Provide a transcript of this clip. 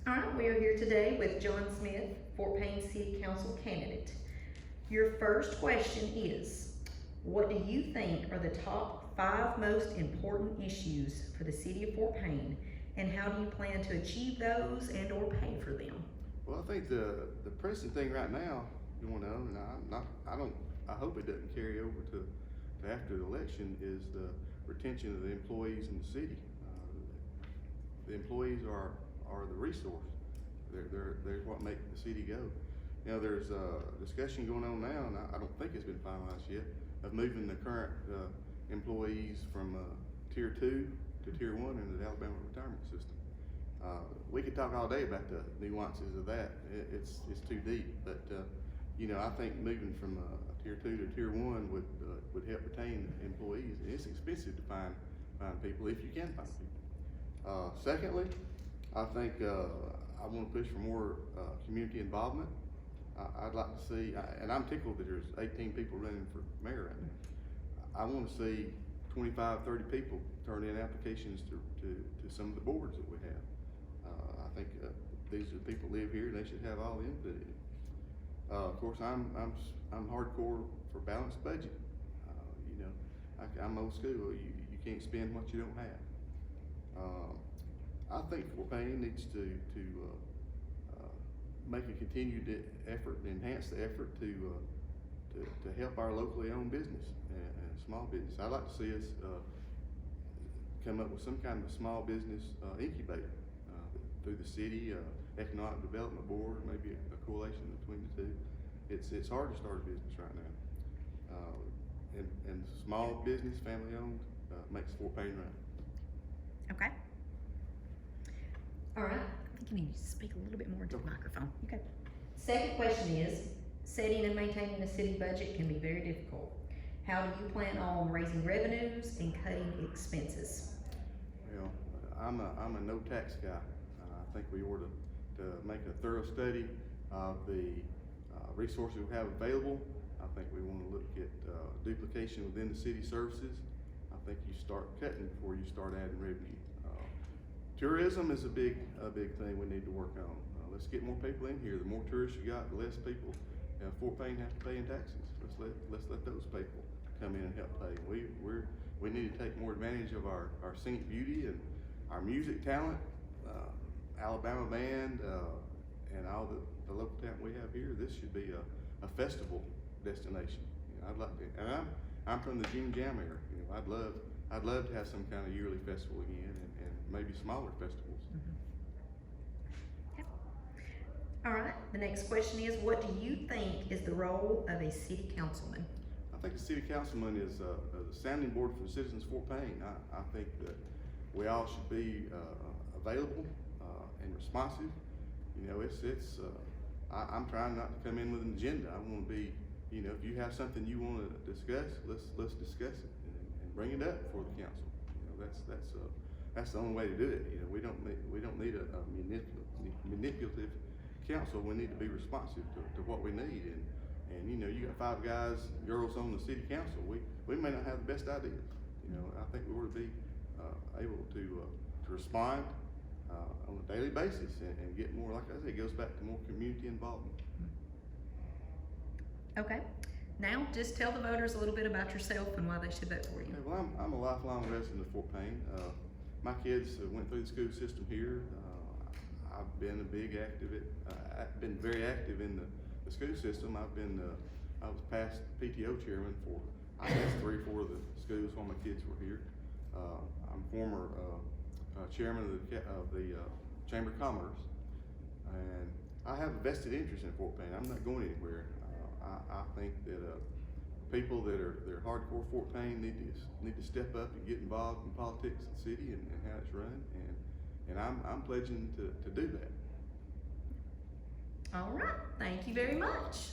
All right, we are here today with John Smith, Fort Payne City Council candidate. Your first question is, what do you think are the top 5 most important issues for the City of Fort Payne, and how do you plan to achieve those and or pay for them? Well, I think the pressing thing right now, you want to know, and I hope it doesn't carry over to after the election, is the retention of the employees in the city. The employees are the resource. They're what make the city go. You know, there's a discussion going on now, and I don't think it's been finalized yet, of moving the current employees from Tier 2 to Tier 1 into the Alabama retirement system. We could talk all day about the nuances of that. It's too deep, but you know, I think moving from Tier 2 to Tier 1 would help retain employees. It's expensive to find people if you can find people. Secondly, I think I want to push for more community involvement. I'd like to see, and I'm tickled that there's 18 people running for mayor right now. I want to see 25, 30 people turn in applications to some of the boards that we have. I think these are the people who live here, and they should have all the input in it. Of course, I'm hardcore for balanced budget. You know, I'm old school. You can't spend what you don't have. I think Fort Payne needs to make a continued effort and enhance the effort to help our locally owned business and small business. I'd like to see us come up with some kind of a small business incubator through the city, economic development board, maybe a coalition between the two. It's hard to start a business right now, and small business, family owned, makes Fort Payne run. Okay. All right, I think you need to speak a little bit more into the microphone. Okay. Second question is, setting and maintaining a city budget can be very difficult. How do you plan on raising revenues and cutting expenses? Well, I'm a no tax guy. I think we ought to make a thorough study of the resources we have available. I think we want to look at duplication within the city services. I think you start cutting before you start adding revenue. Tourism is a big thing we need to work on. Let's get more people in here. The more tourists you got, the less people Fort Payne have to pay in taxes. Let's let those people come in and help pay. We need to take more advantage of our scenic beauty and our music talent, Alabama band, and all the local talent we have here. This should be a festival destination. You know, I'd like to, and I'm from the Jim Jam era. You know, I'd love to have some kind of yearly festival again, and maybe smaller festivals. Okay. All right, the next question is, what do you think is the role of a city councilman? I think the city councilman is the sounding board for the citizens of Fort Payne. I think that we all should be available and responsive. You know, I'm trying not to come in with an agenda. I want to be, you know, if you have something you want to discuss, let's discuss it and bring it up for the council. You know, that's the only way to do it. You know, we don't need a manipulative council. We need to be responsive to what we need. And you know, you got 5 guys, girls on the city council. We may not have the best ideas. You know, I think we ought to be able to respond on a daily basis and get more, like I said, it goes back to more community involvement. Okay. Now, just tell the voters a little bit about yourself and why they should vote for you. Okay, well, I'm a lifelong resident of Fort Payne. My kids went through the school system here. I've been I've been very active in the school system. I was past PTO chairman for, I guess, 3 or 4 of the schools while my kids were here. I'm former chairman of the Chamber of Commerce, and I have a vested interest in Fort Payne. I'm not going anywhere. I think that people that are hardcore Fort Payne need to step up and get involved in politics of the city and how it's run, and I'm pledging to do that. All right, thank you very much.